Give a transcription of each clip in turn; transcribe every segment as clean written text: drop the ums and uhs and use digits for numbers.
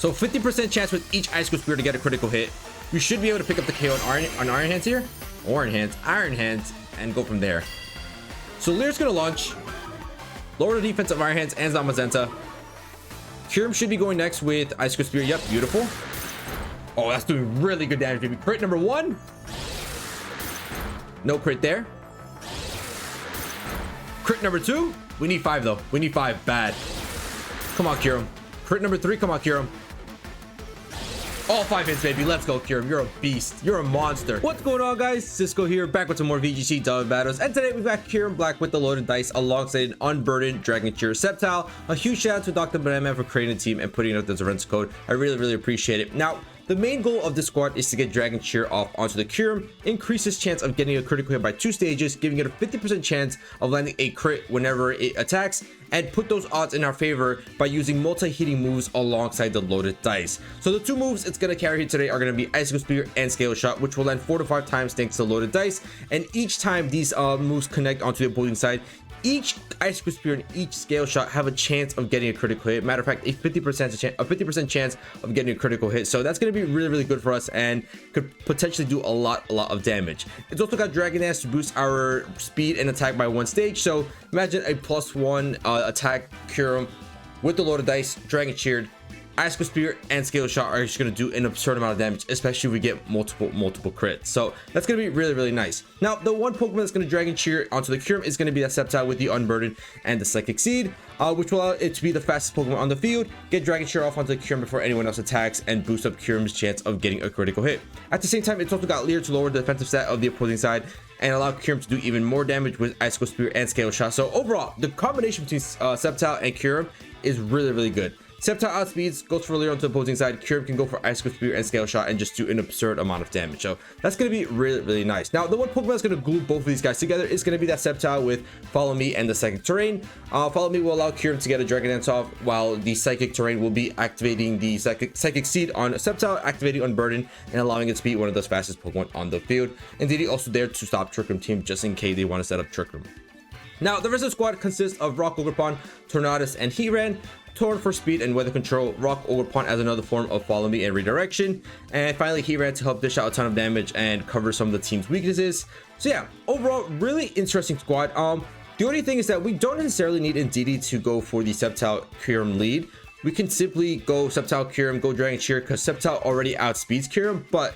So 50% chance with each Icicle Spear to get a critical hit. You should be able to pick up the KO on Iron Hands here. Iron Hands, and go from there. So Lear's gonna launch. Lower the defense of Iron Hands and Zamazenta. KYUREM should be going next with Icicle Spear. Yep, beautiful. Oh, that's doing really good damage, baby. Crit number 1. No crit there. Crit number 2. We need 5 though. We need 5. Bad. Come on, KYUREM. Crit number 3. Come on, KYUREM. All 5 hits, baby. Let's go, KYUREM. You're a beast. You're a monster. What's going on, guys? Cisco here, back with some more VGC Diamond battles. And today we've got KYUREM-BLACK with the loaded dice alongside an unburdened Dragon Cheer SCEPTILE. A huge shout out to Dr. Banana for creating the team and putting out the Zorenza code. I really appreciate it. Now, the main goal of this squad is to get Dragon Cheer off onto the KYUREM, increase his chance of getting a critical hit by 2 stages, giving it a 50% chance of landing a crit whenever it attacks, and put those odds in our favor by using multi-hitting moves alongside the loaded dice. So the 2 moves it's going to carry here today are going to be Icicle Spear and Scale Shot, which will land 4 to 5 times thanks to loaded dice, and each time these moves connect onto the opposing side, each Icicle Spear and each Scale Shot have a chance of getting a critical hit. Matter of fact, a 50% chance of getting a critical hit. So that's going to be really good for us and could potentially do a lot of damage. It's also got Dragon Dance to boost our speed and attack by 1 stage. So imagine a +1 attack KYUREM with the loaded dice, Dragon Cheered, Icicle Spear and Scale Shot are just going to do an absurd amount of damage, especially if we get multiple crits. So that's going to be really nice. Now, the one Pokemon that's going to Dragon Cheer onto the KYUREM is going to be that SCEPTILE with the Unburdened and the Psychic Seed, which will allow it to be the fastest Pokemon on the field, get Dragon Cheer off onto the KYUREM before anyone else attacks, and boost up KYUREM's chance of getting a critical hit. At the same time, it's also got Leer to lower the defensive stat of the opposing side and allow KYUREM to do even more damage with Icicle Spear and Scale Shot. So overall, the combination between SCEPTILE and KYUREM is really good. SCEPTILE outspeeds, goes for Leer onto the opposing side. KYUREM can go for Icicle Spear and Scale Shot and just do an absurd amount of damage. So that's going to be really nice. Now, the one Pokemon that's going to glue both of these guys together is going to be that SCEPTILE with Follow Me and the Psychic Terrain. Follow Me will allow KYUREM to get a Dragon Dance off, while the Psychic Terrain will be activating the Psychic Seed on SCEPTILE, activating Unburdened, and allowing it to be one of the fastest Pokemon on the field. Indeed, also there to stop Trick Room team just in case they want to set up Trick Room. Now, the rest of the squad consists of Rock Ogerpon, Tornadus, and Heatran. Torn for speed and weather control, Rock Ogerpon as another form of Follow Me and redirection, and finally Heatran to help dish out a ton of damage and cover some of the team's weaknesses. So yeah, overall, really interesting squad. The only thing is that we don't necessarily need Indeedee to go for the SCEPTILE KYUREM lead. We can simply go SCEPTILE KYUREM, go Dragon Cheer, because SCEPTILE already outspeeds KYUREM, but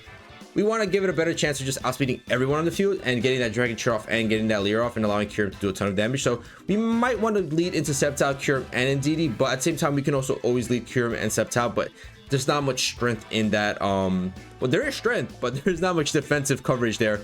we want to give it a better chance of just outspeeding everyone on the field and getting that Dragon Cheer off and getting that Leer off and allowing KYUREM to do a ton of damage. So we might want to lead into SCEPTILE, KYUREM, and Indeedee, but at the same time, we can also always lead KYUREM and SCEPTILE, but there's not much strength in that. Well, there is strength, but there's not much defensive coverage there.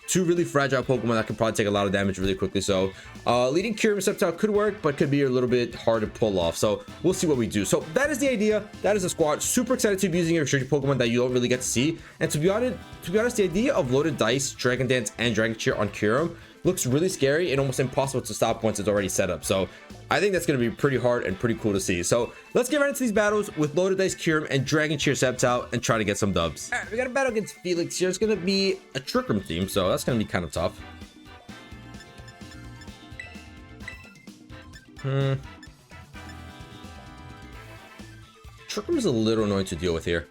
2 really fragile Pokemon that can probably take a lot of damage really quickly. So leading KYUREM and SCEPTILE could work, but could be a little bit hard to pull off. So we'll see what we do. So that is the idea. That is the squad. Super excited to be using a restricted Pokemon that you don't really get to see. And to be honest, the idea of loaded dice, Dragon Dance, and Dragon Cheer on KYUREM looks really scary and almost impossible to stop once it's already set up. So I think that's going to be pretty hard and pretty cool to see. So let's get right into these battles with loaded dice KYUREM and Dragon Cheer SCEPTILE and try to get some dubs. All right, we got a battle against Felix here. It's going to be a Trick Room team, so that's going to be kind of tough. Trick Room is a little annoying to deal with here.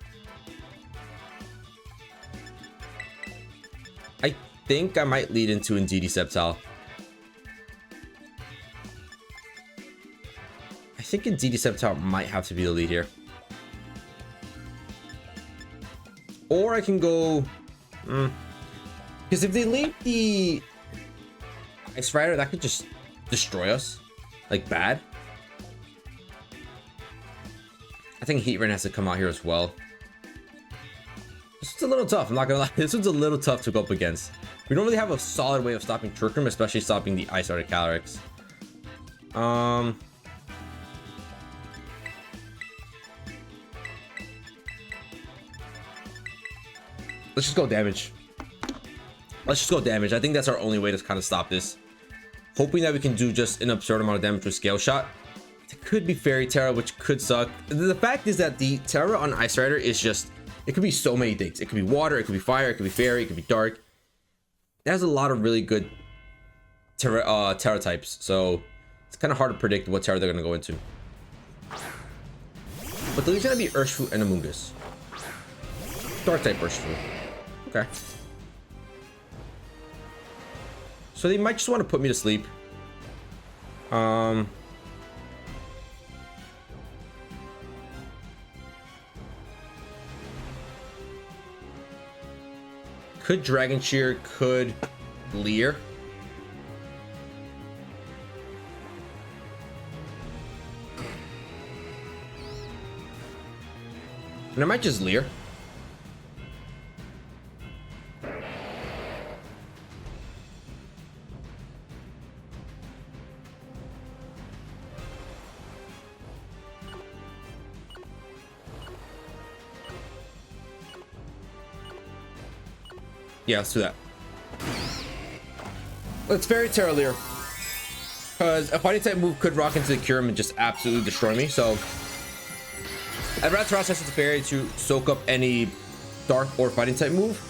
I think I might lead into Indeedee SCEPTILE. I think Indeedee SCEPTILE might have to be the lead here. Or I can go... Because if they leave the Ice Rider, that could just destroy us. Like, bad. I think Heatran has to come out here as well. This one's a little tough, I'm not gonna lie. This one's a little tough to go up against. We don't really have a solid way of stopping Trick Room, especially stopping the Ice Rider Calyrex. Let's just go damage. Let's just go damage. I think that's our only way to kind of stop this. Hoping that we can do just an absurd amount of damage with Scale Shot. It could be Fairy Terra, which could suck. The fact is that the Terra on Ice Rider is just... It could be so many things. It could be water, it could be fire, it could be fairy, it could be dark. It has a lot of really good Terra types, so it's kind of hard to predict what Terra they're going to go into. But the lead's gonna be Urshifu and Amoonguss. Dark type Urshifu. Okay. So they might just want to put me to sleep. Could Dragon Cheer, could Leer. And I might just Leer. Yeah, let's do that. Let's Fairy Tail Leer. Because a fighting type move could rock into the Kyurem and just absolutely destroy me. So I'd rather process the Fairy to soak up any dark or fighting type move.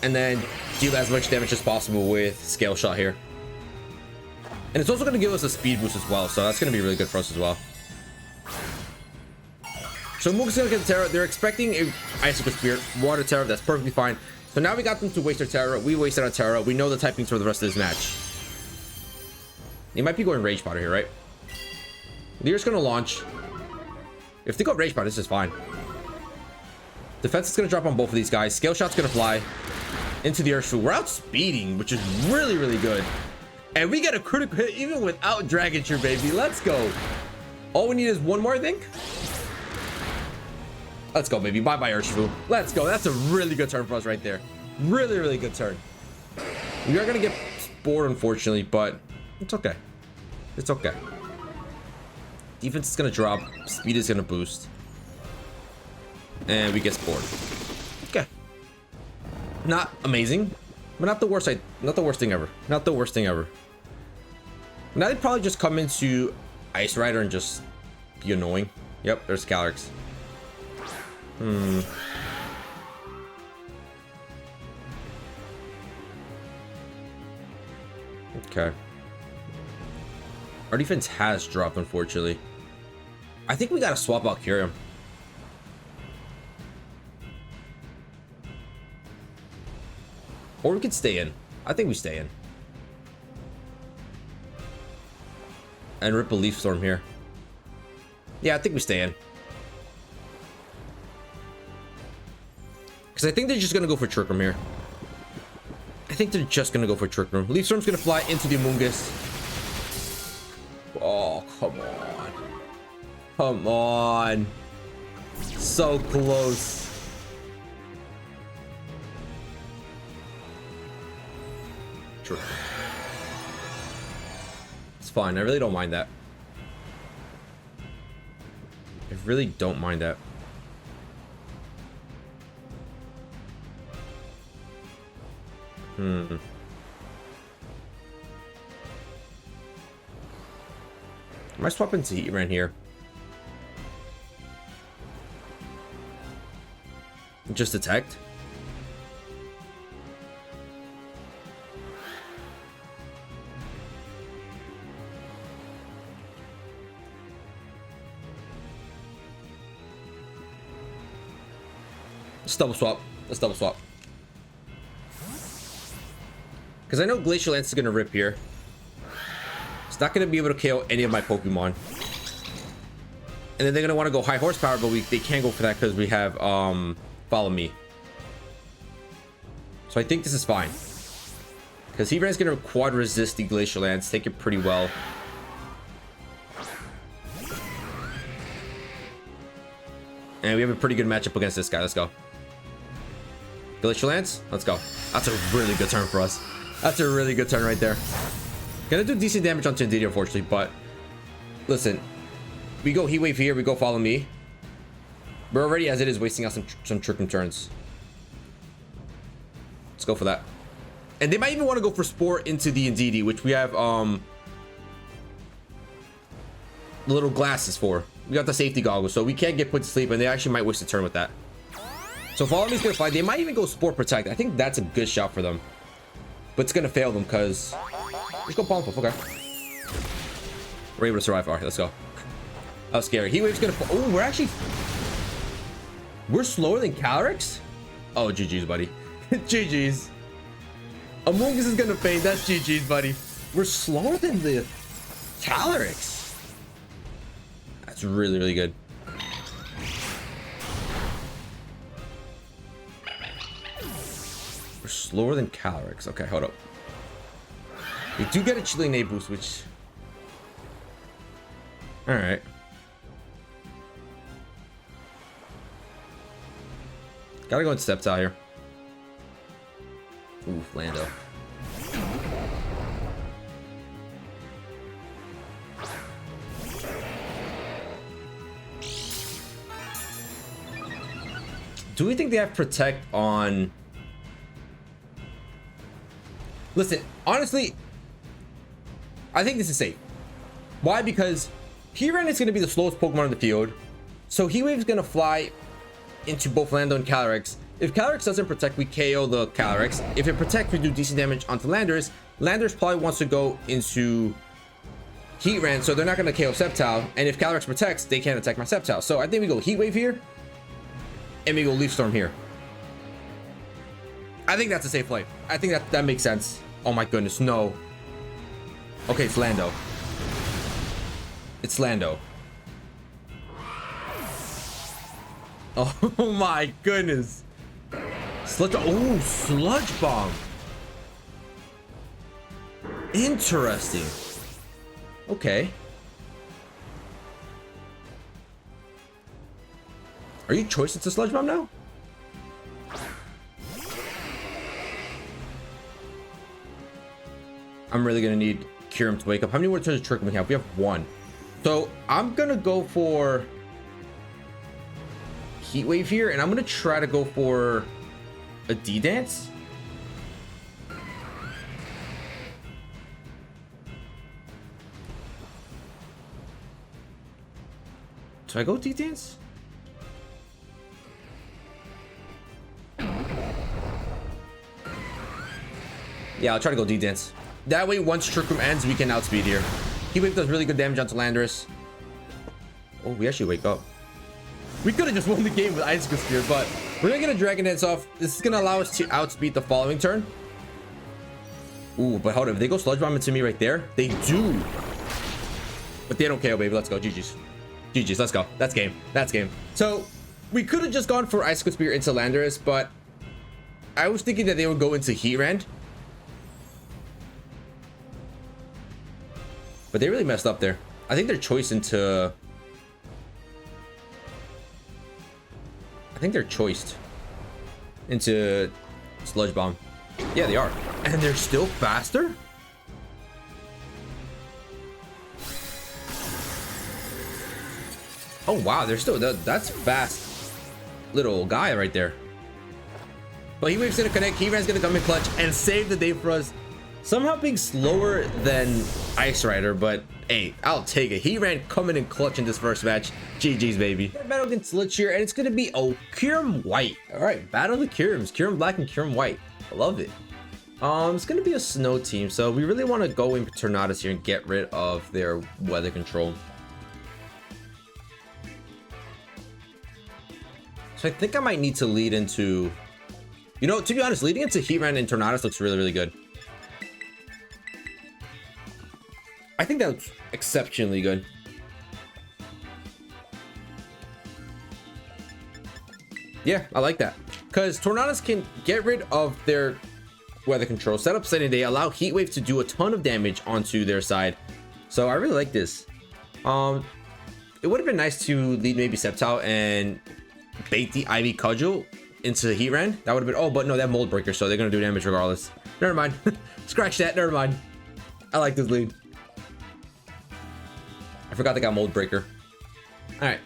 And then deal as much damage as possible with Scale Shot here. And it's also going to give us a speed boost as well. So that's going to be really good for us as well. So Moog's going to get the Terra. They're expecting a Icicle Spirit, Water Terra. That's perfectly fine. So now we got them to waste their Terra. We wasted our Terra. We know the typings for the rest of this match. They might be going Rage Powder here, right? Leer's going to launch. If they go Rage Powder, this is fine. Defense is going to drop on both of these guys. Scale Shot's going to fly into the Urshifu. We're outspeeding, which is really, really good. And we get a critical hit even without Dragon Cheer, baby. Let's go. All we need is one more, I think. Let's go, baby. Bye-bye, Urshifu. Let's go. That's a really good turn for us right there. Really, really good turn. We are going to get Spore, unfortunately, but it's okay. It's okay. Defense is going to drop. Speed is going to boost. And we get Spore. Okay. Not amazing, but not the worst. Not the worst thing ever. Not the worst thing ever. Now they probably just come into Ice Rider and just be annoying. Yep, there's Calyrex. Okay. Our defense has dropped, unfortunately. I think we gotta swap out Kyurem. Or we could stay in. I think we stay in. And rip a Leaf Storm here. Yeah, I think we stay in. Because I think they're just going to go for Trick Room here. I think they're just going to go for Trick Room. Leaf Storm's going to fly into the Amoonguss. Oh, come on. Come on. So close. Trick Room. It's fine. I really don't mind that. I really don't mind that. Am I swapping to Heatran here? Just detect? Let's double swap. Let's double swap. Because I know Glacial Lance is going to rip here. It's not going to be able to KO any of my Pokemon. And then they're going to want to go high horsepower, but they can't go for that because we have Follow Me. So I think this is fine. Because Heatran is going to quad resist the Glacial Lance, take it pretty well. And we have a pretty good matchup against this guy. Let's go. Glacial Lance, let's go. That's a really good turn for us. That's a really good turn right there. Gonna do decent damage on Tindidi, unfortunately, but listen, we go Heat Wave here, we go Follow Me. We're already, as it is, wasting out some Trick Room turns. Let's go for that. And they might even want to go for Spore into the Indeedee, which we have little glasses for. We got the safety goggles, so we can't get put to sleep, and they actually might waste a turn with that. So Follow Me's gonna fly. They might even go Spore Protect. I think that's a good shot for them. But it's gonna fail them because let's go Palm Puff. Okay. We're able to survive. Alright, let's go. How scary. Heat Wave's gonna... Oh, we're slower than Calyrex? Oh, GG's, buddy. GG's. Among Us is gonna fade. That's GG's, buddy. We're slower than the Calyrex. That's really, really good. We're slower than Calyrex. Okay, hold up. We do get a Chilling Nade boost, which... Alright. Gotta go into SCEPTILE here. Ooh, Lando. Do we think they have Protect on... Listen, honestly, I think this is safe. Why? Because Heatran is going to be the slowest Pokemon in the field. So Heat Wave is going to fly into both Lando and Calyrex. If Calyrex doesn't protect, we KO the Calyrex. If it protects, we do decent damage onto Landorus. Landorus probably wants to go into Heatran, so they're not going to KO SCEPTILE. And if Calyrex protects, they can't attack my SCEPTILE. So I think we go Heat Wave here, and we go Leaf Storm here. I think that's a safe play. I think that makes sense. Oh my goodness, no. Okay, it's Lando. It's Lando. Oh my goodness. Oh, Sludge Bomb. Interesting. Okay. Are you choicing to Sludge Bomb now? I'm really gonna need KYUREM to wake up. How many more turns of Trick we have? We have one. So I'm gonna go for Heat Wave here, and I'm gonna try to go for a D-Dance. Do I go D-Dance? Yeah, I'll try to go D-Dance. That way, once Trick Room ends, we can outspeed here. Heat Wave does really good damage onto Landorus. Oh, we actually wake up. We could have just won the game with Icicle Spear, but we're gonna get a Dragon Dance off. This is gonna allow us to outspeed the following turn. Ooh, but hold on. If they go Sludge Bomb into me right there, they do. But they don't KO, baby. Let's go. GG's. GG's. Let's go. That's game. That's game. So we could have just gone for Icicle Spear into Landorus, but I was thinking that they would go into Heatran. But they really messed up there. I think they're choice into... I think they're choiced into Sludge Bomb. Yeah, they are. And they're still faster? Oh, wow. They're still... That's fast little guy right there. But Heat Wave's going to connect. Heatran's going to come in clutch and save the day for us. Somehow being slower than Ice Rider, but hey, I'll take it. Heatran coming in clutch in this first match. GG's, baby. Battle against Lich here, and it's gonna be KYUREM White. All right, battle of the KYUREMs, KYUREM-BLACK and KYUREM-White. I love it. It's gonna be a snow team, so we really want to go into Tornadus here and get rid of their weather control. So I think I might need to lead into, you know, to be honest, leading into Heatran and Tornadus looks really, really good. I think that's exceptionally good. Yeah, I like that. Because Tornadus can get rid of their weather control, set up Sunny Day, allow Heat Wave to do a ton of damage onto their side. So I really like this. It would have been nice to lead maybe SCEPTILE and bait the Ivy Cudgel into Heatran. That would have been... Oh, but no, they have Mold Breaker, so they're going to do damage regardless. Never mind. Scratch that. Never mind. I like this lead. I forgot they got Mold Breaker. All right.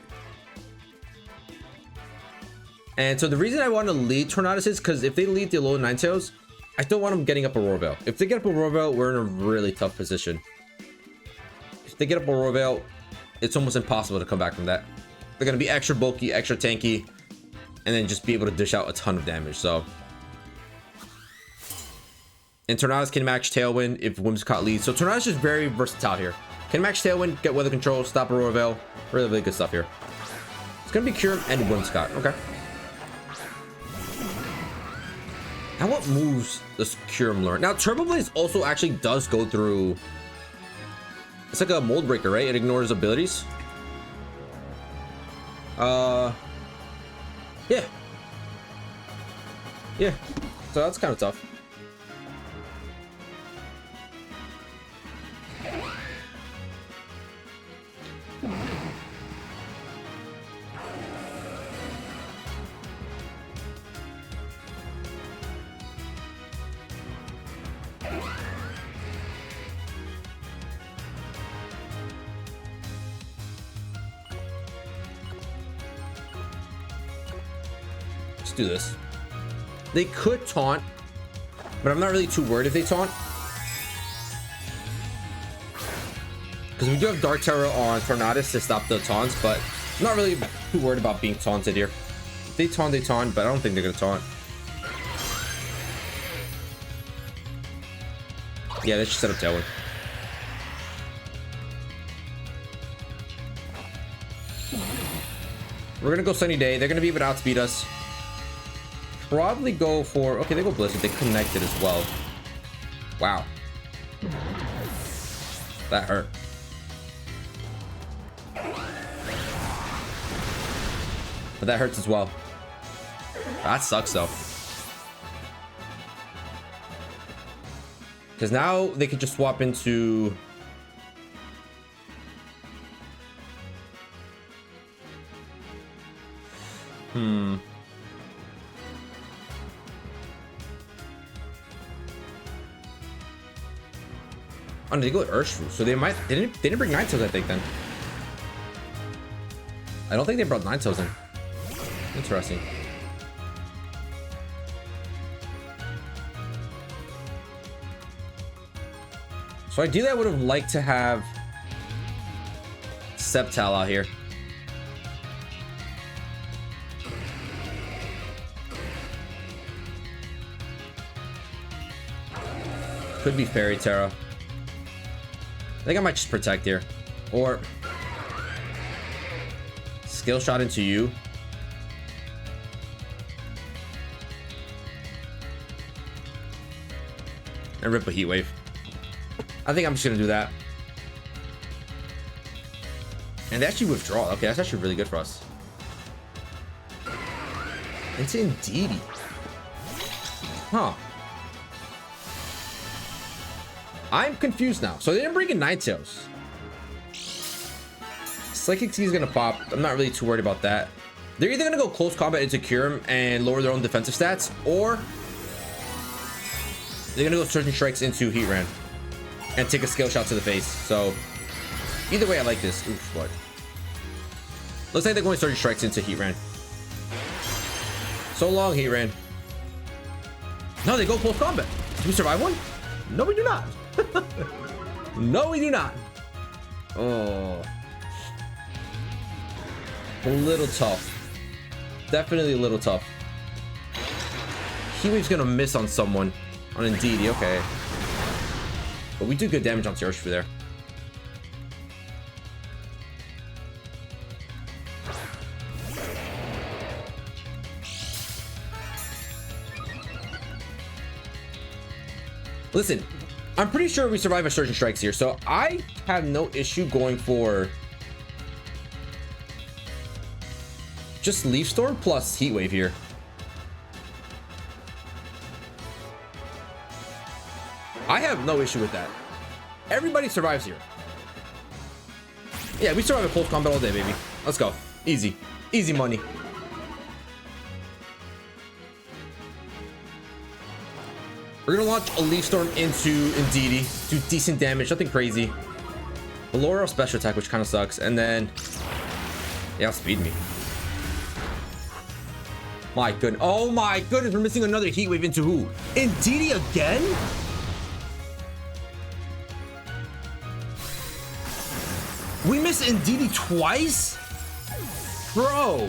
And so the reason I want to lead Tornadus is because if they lead the low Ninetales, I still want them getting up Aurora Veil. If they get up Aurora Veil, we're in a really tough position. If they get up Aurora Veil, it's almost impossible to come back from that. They're going to be extra bulky, extra tanky, and then just be able to dish out a ton of damage. So, and Tornadus can match Tailwind if Whimsicott leads. So Tornadus is very versatile here. Can match Tailwind, get weather control, stop Aurora Veil. Really, really good stuff here. It's gonna be KYUREM and Whimsicott. Okay. Now what moves does KYUREM learn? Now Turbo Blaze also actually does go through. It's like a mold breaker, right? It ignores abilities. Yeah. Yeah. So that's kind of tough. Let's do this. They could taunt, but I'm not really too worried if they taunt, because we do have Dark Terror on Tornadus to stop the taunts, but I'm not really too worried about being taunted here. If they taunt, but I don't think they're gonna taunt. Yeah, they should set up Tailwind. We're gonna go Sunny Day. They're gonna be able to outspeed us. Probably go for, okay, they go Blizzard. They connected as well. Wow. That hurt. But that hurts as well. That sucks though. Because now they could just swap into... Oh, they go with Urshifu, so they didn't bring Ninetales, I think, then. I don't think they brought Ninetales in. Interesting. So ideally I would have liked to have SCEPTILE out here. Could be Fairy Terra. I think I might just protect here, or skill shot into you. And rip a Heat Wave. I think I'm just gonna do that. And they actually withdraw. Okay, that's actually really good for us. It's Indeedee. Huh. I'm confused now. So they didn't bring in Ninetales. Psychic T is gonna pop. I'm not really too worried about that. They're either gonna go close combat into KYUREM and lower their own defensive stats, or they're gonna go Surging Strikes into Heatran and take a skill shot to the face. So either way, I like this. Oof, what? Looks like they're going Surging Strikes into Heatran. So long, Heatran. No, they go close combat. Do we survive one? No, we do not. No, we do not. Oh, a little tough. Definitely a little tough. Heat Wave's gonna miss on someone. On Indeedee, okay. But we do good damage on Urshifu there. Listen, I'm pretty sure we survive a Surging Strikes here, so I have no issue going for just Leaf Storm plus Heat Wave here. I have no issue with that. Everybody survives here. Yeah, we survive a close combat all day, baby. Let's go. Easy. Easy money. We're gonna launch a Leaf Storm into Indeedee, do decent damage, nothing crazy. A lower special attack, which kind of sucks, and then yeah, speed me. My goodness! Oh my goodness! We're missing another Heat Wave into who? Indeedee again? We missed Indeedee twice, bro.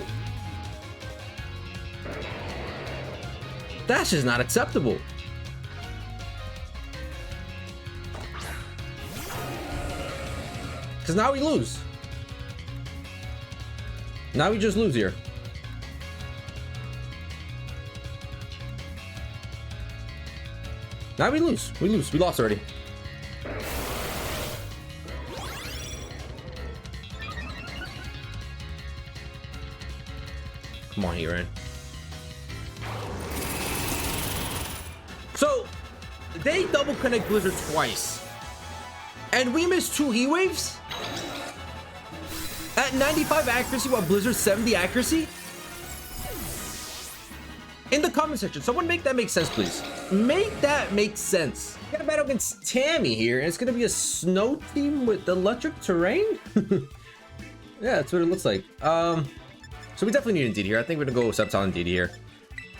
That's just not acceptable. because now we lose. Now we just lose here. Now we lose. We lose. We lost already. Come on, Eren. So, they double connect Blizzard twice. And we missed 2 heat waves? At 95 accuracy while Blizzard 70 accuracy? In the comment section, someone make that make sense, please. Make that make sense. We got a battle against Tammy here, and it's gonna be a snow team with electric terrain? Yeah, that's what it looks like. So we definitely need Indeed here. I think we're gonna go with SCEPTILE Indeed here.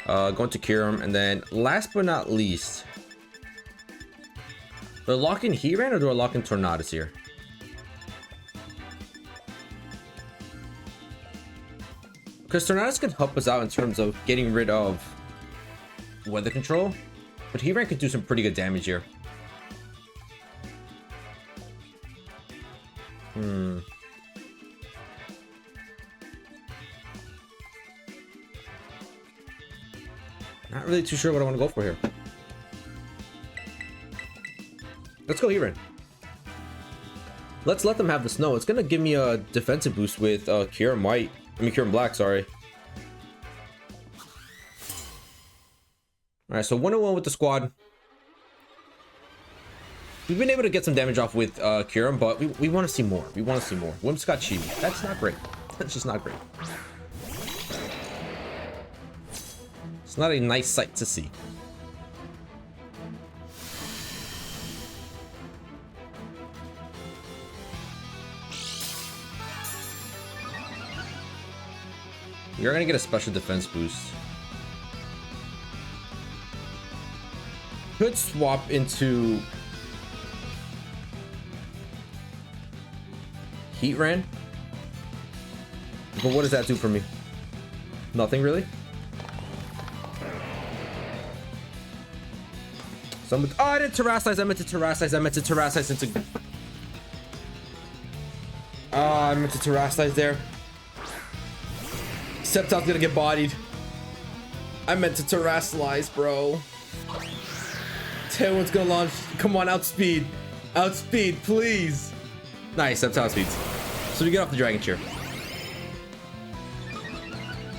Going to KYUREM, and then last but not least, do I lock in Heatran or do I lock in Tornadus here? Because Tornadus can help us out in terms of getting rid of weather control, but Heatran could do some pretty good damage here. Not really too sure what I want to go for here. Let's go Heatran. Let's let them have the snow. It's gonna give me a defensive boost with KYUREM White. I mean KYUREM Black, sorry. Alright, so 1-1 with the squad. We've been able to get some damage off with KYUREM, but we want to see more. We want to see more. Whimsicott Chibi. That's not great. That's just not great. It's not a nice sight to see. You're gonna get a special defense boost. Could swap into Heatran, but what does that do for me? Nothing really. Oh, I didn't Terrasilize. I meant to Terrasilize. I meant to Terrasilize into. I meant to Terrasilize there. SCEPTILE's gonna get bodied. I meant to Terrasilize, bro. Tailwind's gonna launch. Come on, outspeed. Outspeed, please. Nice, SCEPTILE speeds. So we get off the Dragon Cheer.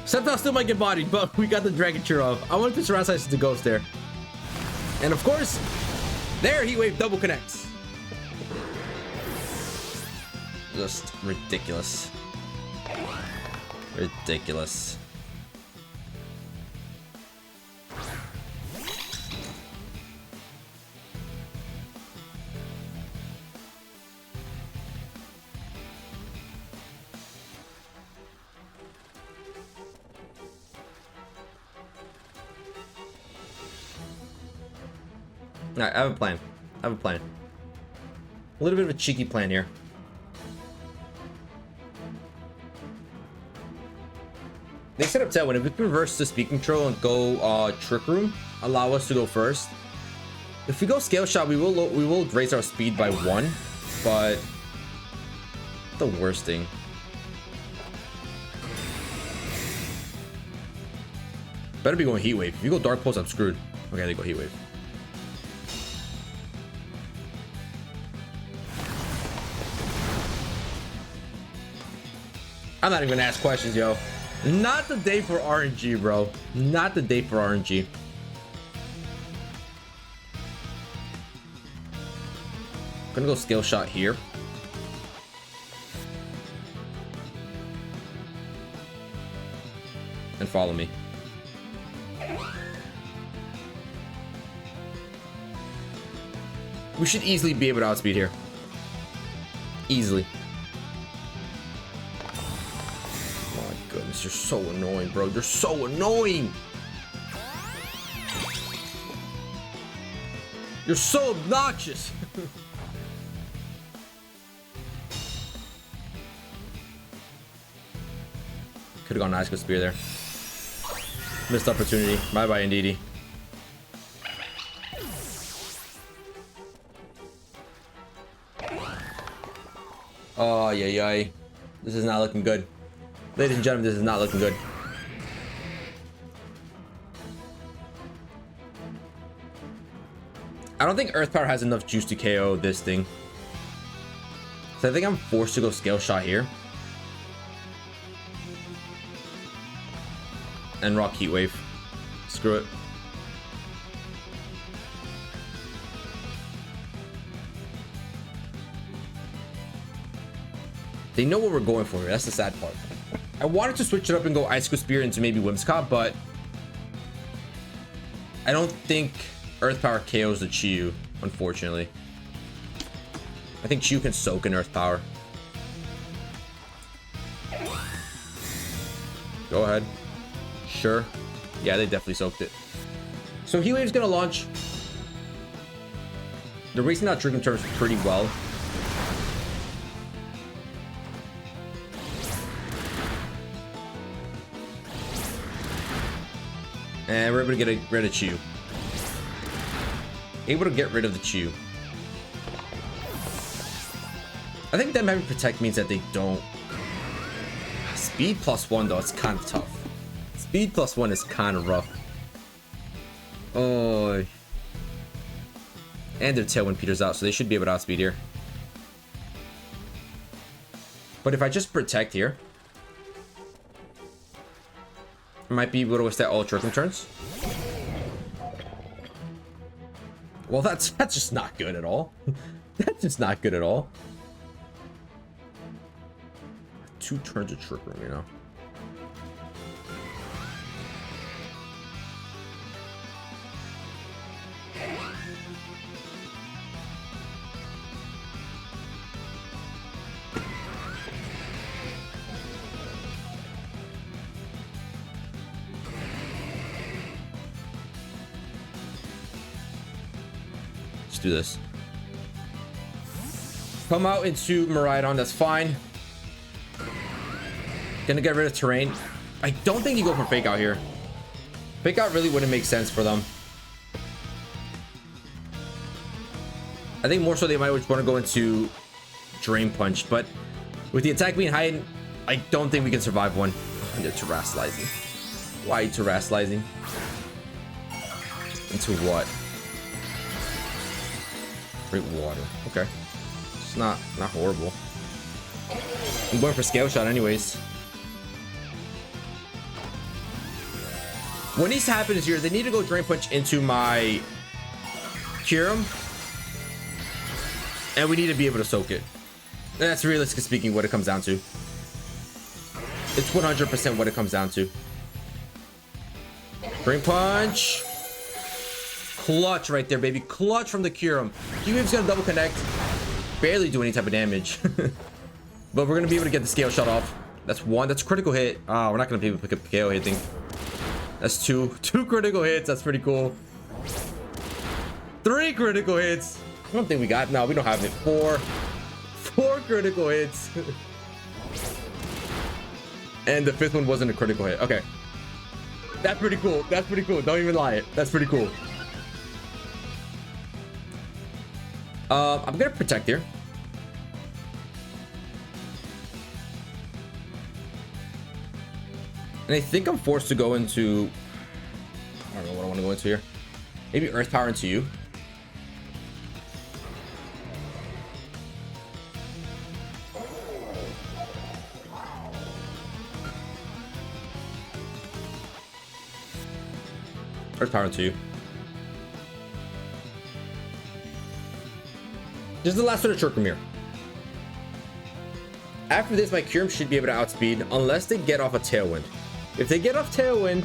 SCEPTILE still might get bodied, but we got the Dragon Cheer off. I wanted to Terrasilize the Ghost there. And of course, there Heat Wave double connects. Just ridiculous. Ridiculous. Alright, I have a plan. I have a plan. A little bit of a cheeky plan here. They set up Tailwind. If we can reverse the speed control and go Trick Room, allow us to go first. If we go Scale Shot, we will raise our speed by 1, but the worst thing. Better be going Heat Wave. If you go Dark Pulse, I'm screwed. Okay, they go Heat Wave. I'm not even gonna ask questions, yo. Not the day for RNG, bro. Not the day for RNG. Gonna go Scale Shot here. And follow me. We should easily be able to outspeed here. Easily. Goodness, you're so annoying, bro. You're so annoying. You're so obnoxious. Could have gone Ice Spear there. Missed opportunity. Bye bye, Indeedee. Oh, yeah. This is not looking good. Ladies and gentlemen, this is not looking good. I don't think Earth Power has enough juice to KO this thing. So I think I'm forced to go Scale Shot here. And rock Heat Wave. Screw it. They know what we're going for here. That's the sad part. I wanted to switch it up and go Icicle Spear into maybe Whimsicott, but I don't think Earth Power KOs the Chi-Yu, unfortunately. I think Chi-Yu can soak in Earth Power. Go ahead. Sure. Yeah, they definitely soaked it. So Heat Wave's gonna launch. They're racing out Trick Terms pretty well. And we're able to get rid of Chi-Yu. Able to get rid of the Chi-Yu. I think them having Protect means that they don't. Speed +1 though, it's kind of tough. Speed +1 is kind of rough. Oh. And their Tailwind peters out, so they should be able to outspeed here. But if I just Protect here, I might be able to withstand all Trick turns. Well, that's just not good at all. That's just not good at all. 2 turns of Trick Room, you know. Let's do this. Come out into Miraidon, that's fine. Gonna get rid of Terrain. I don't think you go for Fake Out here. Fake Out really wouldn't make sense for them. I think more so they might want to go into Drain Punch, but with the attack being high, I don't think we can survive one. They're Terrastalizing. Why Terrastalizing? Into what? Great Water. Okay. It's not horrible. I'm going for Scale Shot anyways. What needs to happen is here, they need to go Drain Punch into my KYUREM. And we need to be able to soak it. And that's realistically speaking what it comes down to. It's 100% what it comes down to. Drain Punch. Clutch right there, baby. Clutch from the KYUREM. Heat-Wave's gonna double connect. Barely do any type of damage. But we're gonna be able to get the Scale Shot off. That's 1. That's a critical hit. Ah, we're not gonna be able to pick up the KO hitting. That's 2. 2 critical hits. That's pretty cool. 3 critical hits. I don't think we got. No, we don't have it. 4. 4 critical hits. And the 5th one wasn't a critical hit. Okay. That's pretty cool. That's pretty cool. Don't even lie. That's pretty cool. I'm gonna Protect here. And I think I'm forced to go into, I don't know what I want to go into here. Maybe Earth Power into you. Earth Power into you. This is the last one of Trick Room here. After this, my KYUREM should be able to outspeed unless they get off a Tailwind. If they get off Tailwind,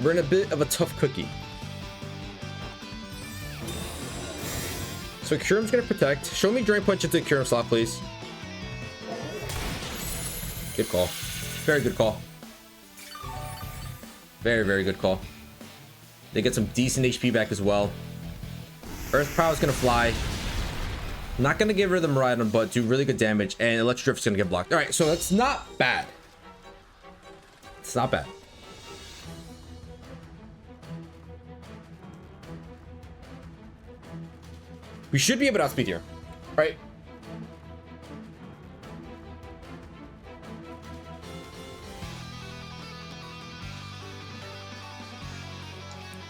we're in a bit of a tough cookie. So KYUREM's gonna Protect. Show me Drain Punch into the KYUREM slot, please. Good call. Very good call. Very, very good call. They get some decent HP back as well. Earth Power is gonna fly. Not gonna get rid of the Miraidon, but do really good damage, and Electric Drift's gonna get blocked. All right, so that's not bad. It's not bad. We should be able to outspeed here. All right.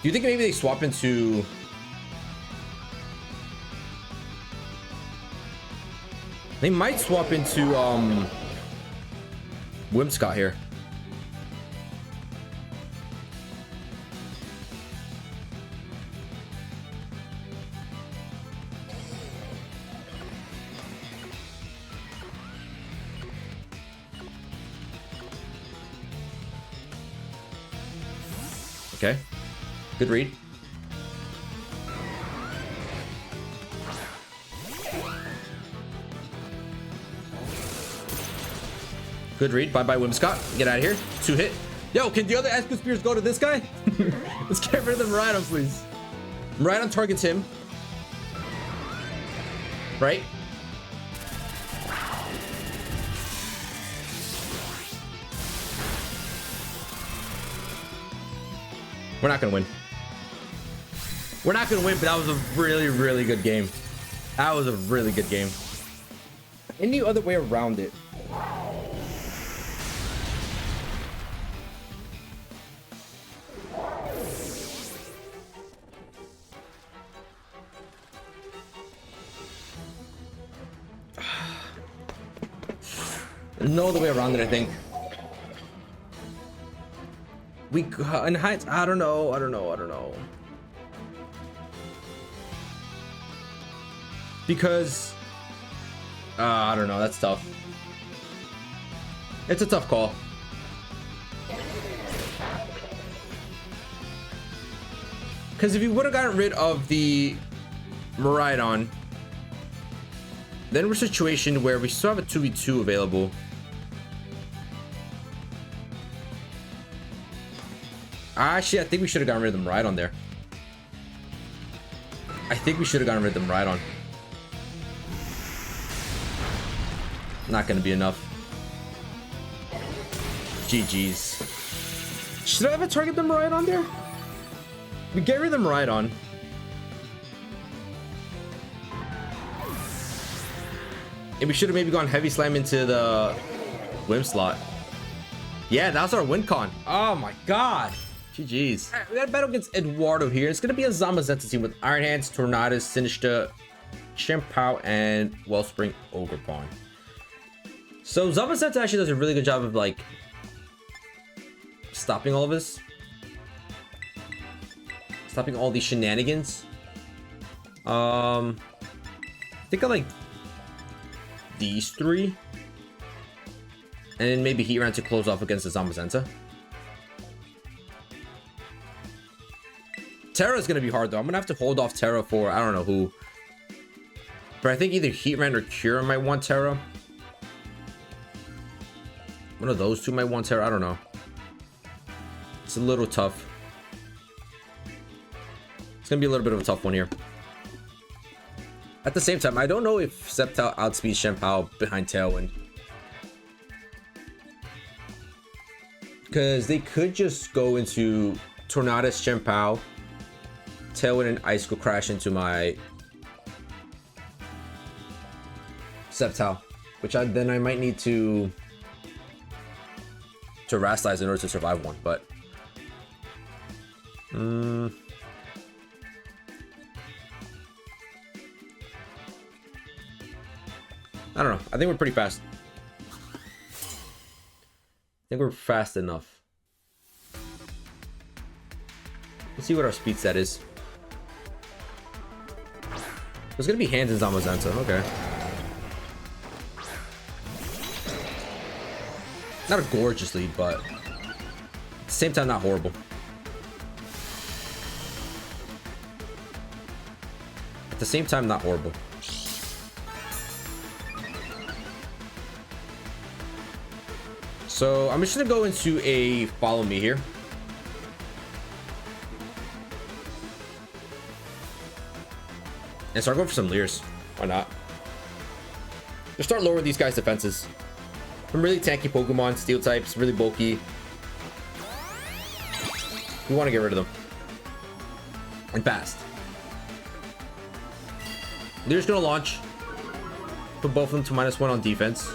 Do you think maybe they swap into... They might swap into Whimsicott here. Okay, good read. Good read. Bye bye, Whimsicott. Get out of here. 2 hit. Yo, can the other Esper Spears go to this guy? Let's get rid of the Miraidon, please. Miraidon targets him. Right? We're not gonna win. We're not gonna win, but that was a really, really good game. That was a really good game. Any other way around it? No other way around it, I think. We in heights. I don't know. Because I don't know. That's tough. It's a tough call. Because if you would have gotten rid of the Miraidon, then we're in a situation where we still have a 2v2 available. Actually, I think we should have gotten rid of the Miraidon there. I think we should have gotten rid of the Miraidon. Not gonna be enough. GG's. Should I have a target the Miraidon there? We get rid of the Miraidon. And we should have maybe gone heavy slam into the Whim slot. Yeah, that was our win con. Oh my god. GG's. Alright, we got a battle against Eduardo here. It's gonna be a Zamazenta team with Iron Hands, Tornadus, Sinister, Chien-Pao, and Wellspring Ogerpon. So Zamazenta actually does a really good job of like stopping all of this. Stopping all these shenanigans. I think I like these 3. And then maybe Heatran to close off against the Zamazenta. Terra is going to be hard though. I'm going to have to hold off Terra for I don't know who. But I think either Heatran or KYUREM might want Terra. One of those two might want Terra. I don't know. It's a little tough. It's going to be a little bit of a tough one here. At the same time, I don't know if SCEPTILE outspeeds Chien-Pao behind Tailwind. Because they could just go into Tornadus, Chien-Pao, Tailwind, and Ice go crash into my SCEPTILE, which then I might need to Rastize in order to survive one, but I don't know. I think we're pretty fast. I think we're fast enough. Let's see what our speed set is. There's gonna be hands in Zamazenta. Okay. Not a gorgeous lead, but at the same time, not horrible. At the same time, not horrible. So I'm just gonna go into a follow me here. And start going for some Leers. Why not? Just start lowering these guys' defenses. Some really tanky Pokemon, steel types, really bulky. We want to get rid of them. And fast. Leer's gonna launch. Put both of them to -1 on defense.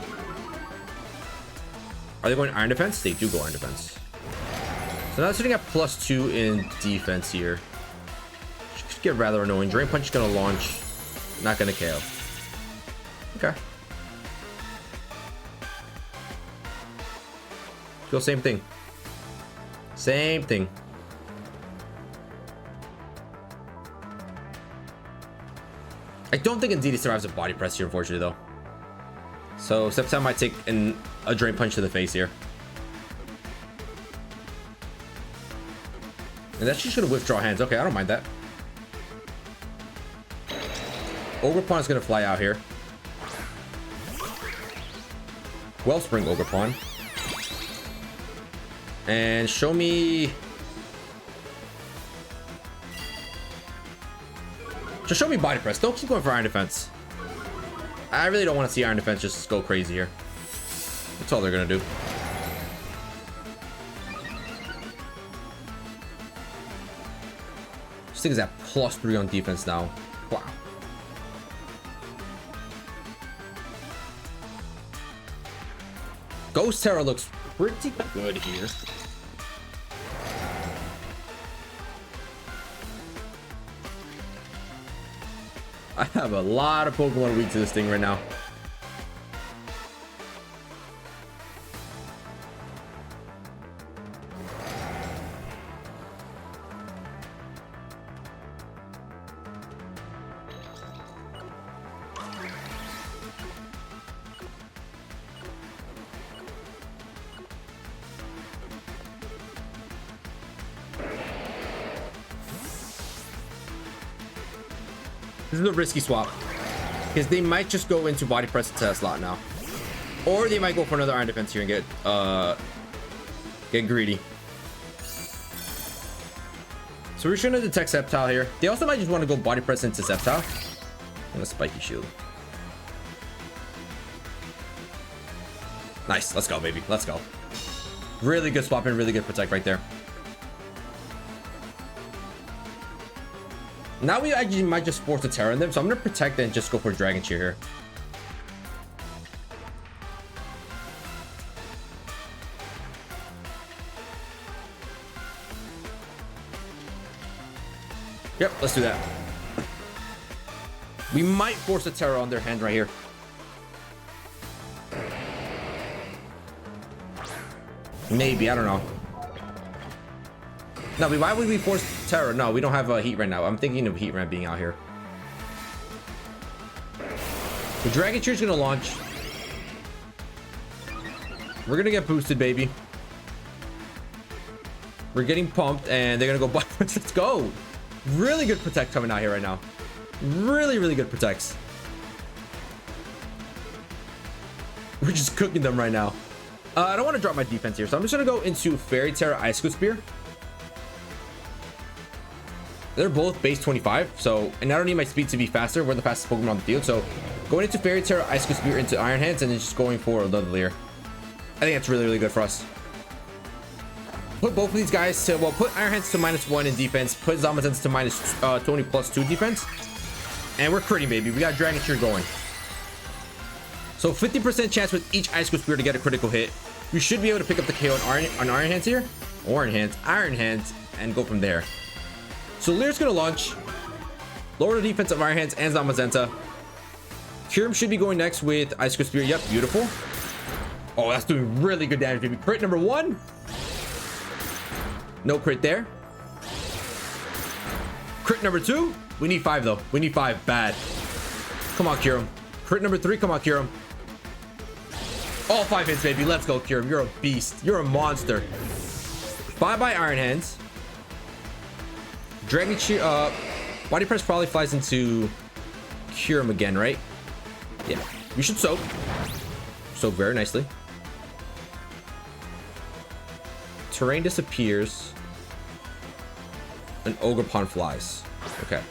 Are they going Iron Defense? They do go Iron Defense. So now sitting at +2 in defense here. Should get rather annoying. Drain Punch is gonna launch. Not gonna KO. Okay. Feel same thing. Same thing. I don't think Indeedee survives a body press here, unfortunately, though. So SCEPTILE might take a Drain Punch to the face here. And that's just gonna withdraw hands. Okay, I don't mind that. Ogerpon is gonna fly out here. Wellspring Ogerpon. And show me... Just show me body press. Don't keep going for Iron Defense. I really don't want to see Iron Defense just go crazy here. That's all they're gonna do. This thing is at +3 on defense now. Wow. Ghost Terror looks pretty good here. I have a lot of Pokemon weak to this thing right now. This is a risky swap because they might just go into body press to slot now, or they might go for another Iron Defense here and get greedy. So we're just gonna detect SCEPTILE here. They also might just want to go body press into SCEPTILE and a spiky shield. Nice, let's go, baby, let's go. Really good swap and really good protect right there. Now we actually might just force a Terra in them, so I'm gonna protect and just go for Dragon Cheer here. Yep, let's do that. We might force a Terra on their hand right here. Maybe, I don't know. No, why would we force Terra? No, we don't have a Heat right now. I'm thinking of Heat Ramp being out here. The Dragon Cheer is gonna launch. We're gonna get boosted, baby. We're getting pumped, and they're gonna go body press. Let's go. Really good protect coming out here right now. Really, really good protects. We're just cooking them right now. I don't want to drop my defense here, so I'm just gonna go into Fairy Terra Ice Scoop Spear. They're both base 25, so, and I don't need my speed to be faster. We're the fastest Pokemon on the field, so going into Fairy Terra Ice Scoop Spear into Iron Hands and then just going for a Leather. I think that's really, really good for us. Put both of these guys to, well, put Iron Hands to -1 in defense, put Zamazenta to -20 +2 defense, and we're critting, baby. We got Dragon Cheer going. So 50% chance with each Ice Scoop Spear to get a critical hit. We should be able to pick up the KO on Iron Hands here, or Iron Hands, and go from there. So Lear's gonna launch, lower the defense of Iron Hands and Zamazenta. KYUREM should be going next with Ice Scoop Spear. Yep, beautiful. Oh, that's doing really good damage, baby. Crit number 1. No crit there. Crit number 2. We need 5 though. We need 5 bad. Come on, KYUREM. Crit number 3. Come on, KYUREM. All 5 hits, baby. Let's go, KYUREM. You're a beast. You're a monster. Bye-bye, Iron Hands. Dragon Cheer, body press probably flies into KYUREM again, right? Yeah, we should soak. Soak very nicely. Terrain disappears. An Ogerpon flies. Okay.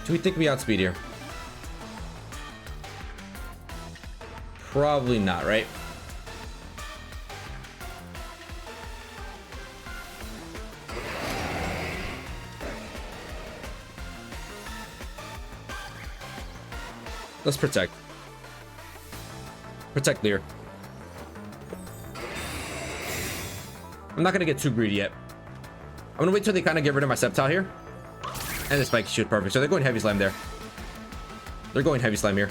Do we think we outspeed here? Probably not, right? Let's protect. Protect Lear. I'm not gonna get too greedy yet. I'm gonna wait till they kind of get rid of my Sceptile here. And the spike shoot perfect. So they're going heavy slime there. They're going heavy slime here.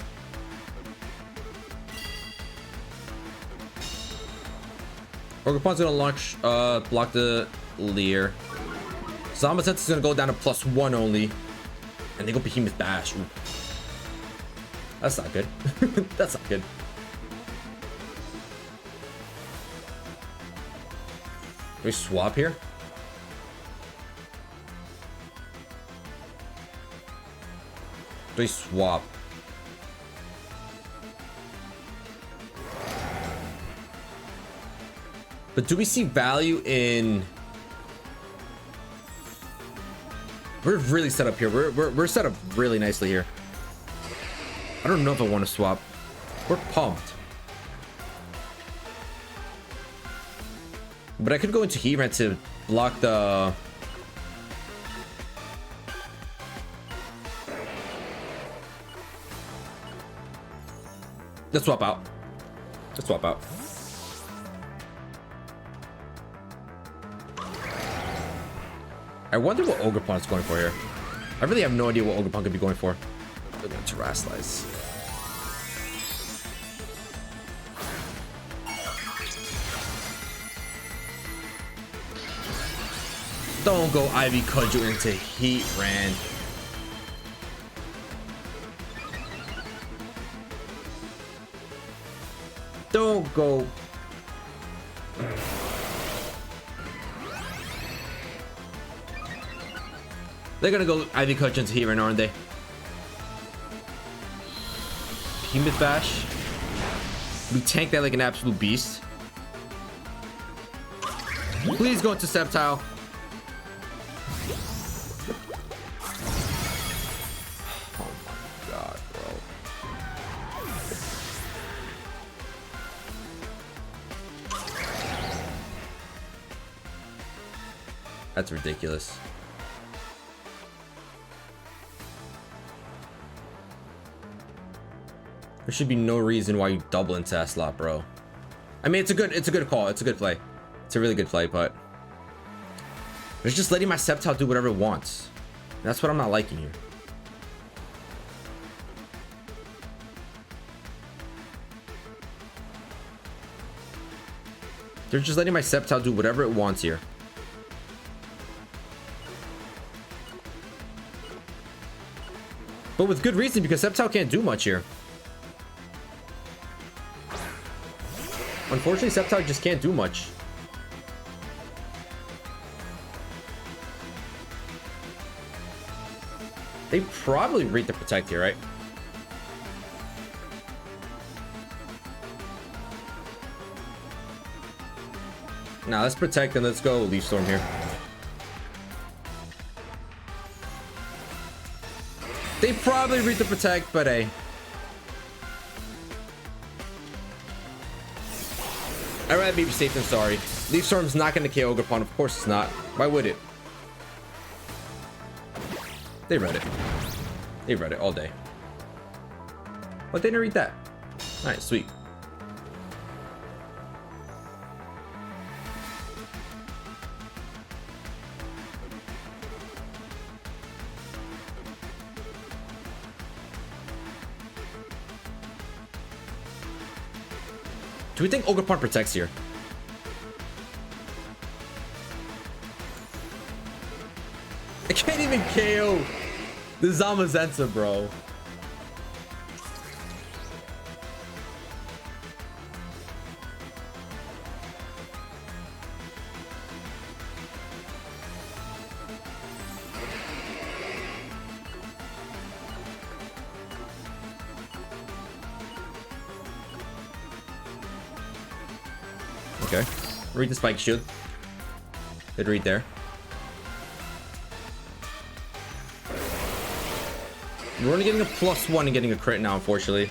Ogerpon's gonna launch, block the Lear. Zama Sense is gonna go down to +1 only. And they go Behemoth Bash. Ooh. That's not good. That's not good. Do we swap here? Do we swap? But do we see value in... We're really set up here. We're set up really nicely here. I don't know if I want to swap. We're pumped. But I could go into Heat Rent to block the... Let's swap out. Let's swap out. I wonder what Ogerpon is going for here. I really have no idea what Ogerpon could be going for. They're going to Terrasilize. Don't go Ivy Cudgel into Heat Rand. Don't go. They're gonna go Ivy Cudgel into Heat Rand, aren't they? Behemoth Bash. We tank that like an absolute beast. Please go into Sceptile. Oh my god, bro. That's ridiculous. There should be no reason why you double into that slot, bro. I mean, it's a good call. It's a good play. It's a really good play, but it's just letting my Sceptile do whatever it wants. That's what I'm not liking here. They're just letting my Sceptile do whatever it wants here. But with good reason, because Sceptile can't do much here. Unfortunately, Sceptile just can't do much. They probably read the Protect here, right? Now let's Protect and let's go Leaf Storm here. They probably read the Protect, but hey. I'd rather be safe than sorry. Leaf Storm's not going to KO Ogerpon. Of course it's not. Why would it? They read it. They read it all day. But they didn't read that. Alright, sweet. Do we think Ogerpon protects here? I can't even KO the Zamazensa, bro. Okay, read the Spike Shield. Good read there. We're only getting a +1 and getting a crit now, unfortunately.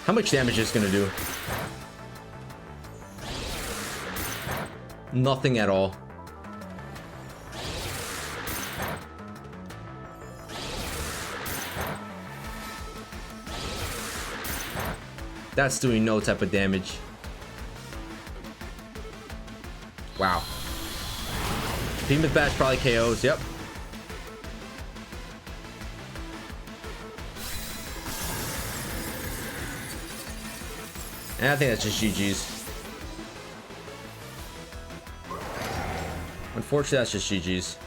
How much damage is this gonna do? Nothing at all. That's doing no type of damage. Wow. Behemoth Bash probably KOs. Yep. And I think that's just GG's. Unfortunately, that's just GG's.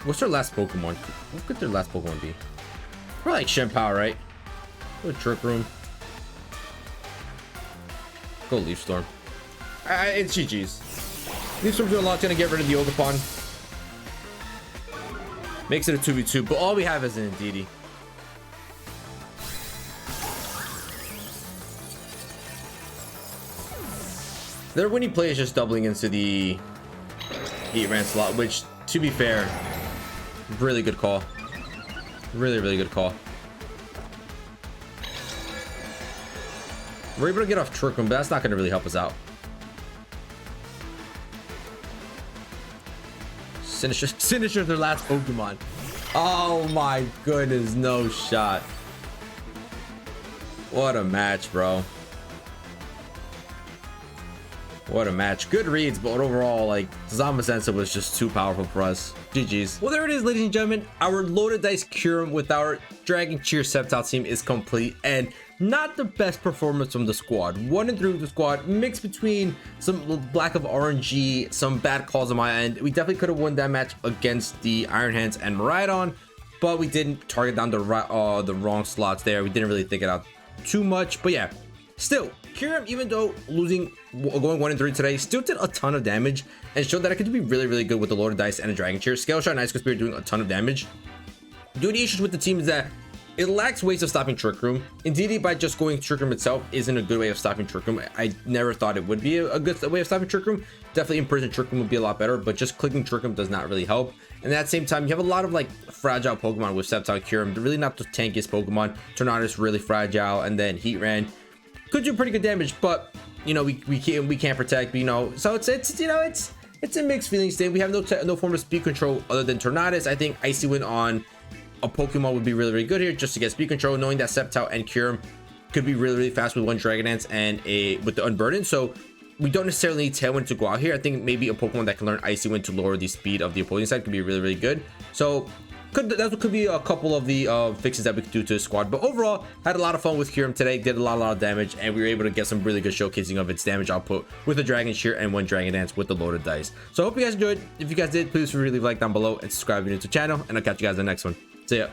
What's their last Pokemon? What could their last Pokemon be? Probably like Shenpower, right? Go Trick Room. Go Leaf Storm. It's GG's. Leaf Storm's doing a lot. Gonna get rid of the Ogerpon. Makes it a 2v2, but all we have is an Indeedee. Their winning play is just doubling into the Heatran slot, which, to be fair, really good call. Really good call. We're able to get off Trick Room, but that's not going to really help us out. Sinister's their last Pokemon. Oh my goodness, no shot. What a match, bro. What a match. Good reads, but overall, like, Zamasensa was just too powerful for us. GG's. Well, there it is, ladies and gentlemen. Our loaded dice Kyurem with our Dragon Cheer Sceptile team is complete, and not the best performance from the squad. 1 and 3 with the squad, mixed between some lack of RNG, some bad calls on my end. We definitely could have won that match against the Iron Hands and Miraidon, but we didn't target down the wrong slots there. We didn't really think it out too much, but yeah. Still, Kyurem, even though going 1 and 3 today, still did a ton of damage and showed that I could be really good with the loaded dice and a Dragon Cheer. Scale Shot and Ice Spirit doing a ton of damage. The only issues with the team is that it lacks ways of stopping Trick Room. Indeed, by just going Trick Room itself isn't a good way of stopping Trick Room. I never thought it would be a good way of stopping Trick Room. Definitely Imprison Trick Room would be a lot better, but just clicking Trick Room does not really help. And at the same time, you have a lot of like fragile Pokemon with Sceptile Kyurem. They're really not the tankiest Pokemon. Tornadus really fragile, and then Heatran could do pretty good damage, but you know we can't protect. You know, so it's you know it's a mixed feelings thing. We have no form of speed control other than Tornadus. I think Icy Wind on a Pokemon would be really good here just to get speed control, knowing that Sceptile and Kyurem could be really fast with one Dragon Dance and with the Unburden. So we don't necessarily need Tailwind to go out here. I think maybe a Pokemon that can learn Icy Wind to lower the speed of the opposing side could be really good. So that could be a couple of the fixes that we could do to the squad. But overall, had a lot of fun with Kyurem today. Did a lot of damage, and we were able to get some really good showcasing of its damage output with the Dragon Cheer and one Dragon Dance with the loaded dice. So I hope you guys enjoyed. If you guys did, please leave a like down below and subscribe if you're new to the channel, and I'll catch you guys in the next one. See ya.